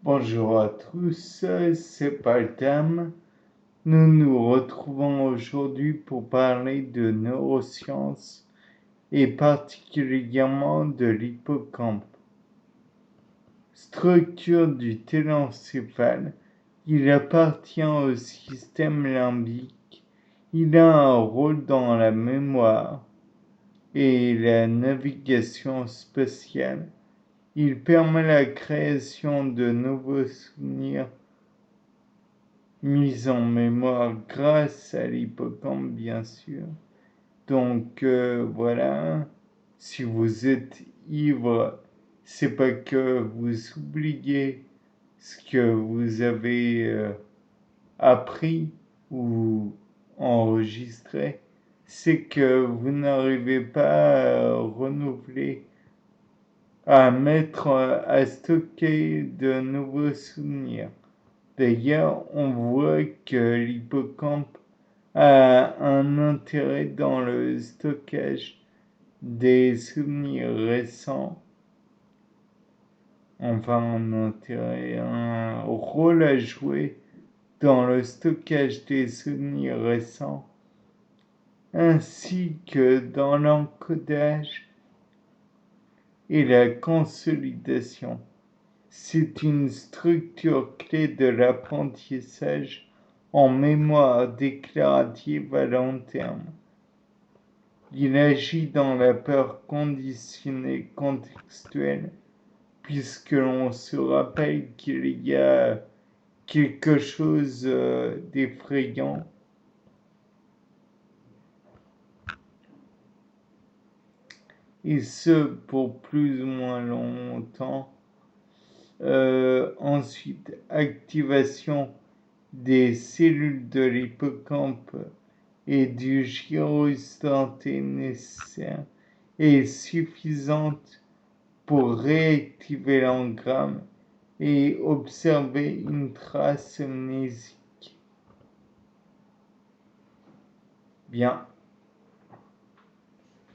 Bonjour à tous, c'est Paltam. Nous nous retrouvons aujourd'hui pour parler de neurosciences et particulièrement de l'hippocampe. Structure du télencéphale, il appartient au système limbique. Il a un rôle dans la mémoire et la navigation spatiale. Il permet la création de nouveaux souvenirs mis en mémoire grâce à l'hippocampe, bien sûr. Donc voilà, si vous êtes ivre, c'est pas que vous oubliez ce que vous avez appris ou enregistré, c'est que vous n'arrivez pas à renouveler, à stocker de nouveaux souvenirs. D'ailleurs, on voit que l'hippocampe a un intérêt dans le stockage des souvenirs récents, enfin un rôle à jouer dans le stockage des souvenirs récents, ainsi que dans l'encodage et la consolidation. C'est une structure clé de l'apprentissage en mémoire déclarative à long terme. Il agit dans la peur conditionnée contextuelle, puisque l'on se rappelle qu'il y a quelque chose d'effrayant. Et ce, pour plus ou moins longtemps. Ensuite, activation des cellules de l'hippocampe et du gyrus denté nécessaire est suffisante pour réactiver l'engramme et observer une trace amnésique. Bien.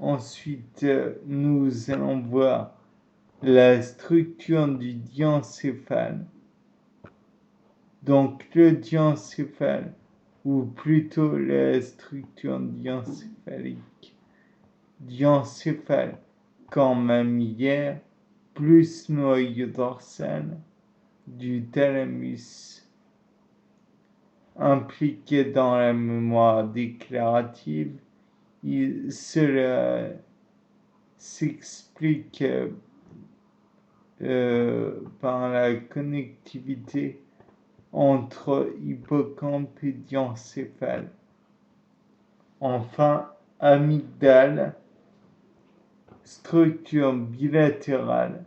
Ensuite, nous allons voir la structure du diencéphale. Donc le diencéphale, ou plutôt la structure diencéphalique. Diencéphale quand mammillaire, plus noyau dorsal du thalamus, impliqué dans la mémoire déclarative. Cela s'explique par la connectivité entre hippocampe et diencéphale. Enfin, amygdale, structure bilatérale,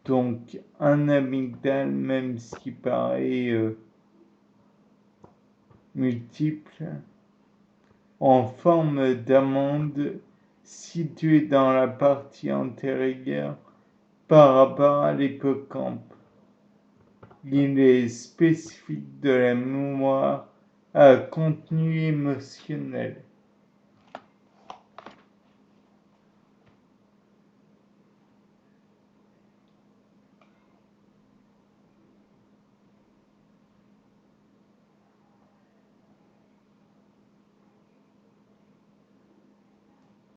donc un amygdale, même s'il paraît multiple, en forme d'amande située dans la partie antérieure par rapport à l'hippocampe. Il est spécifique de la mémoire à contenu émotionnel.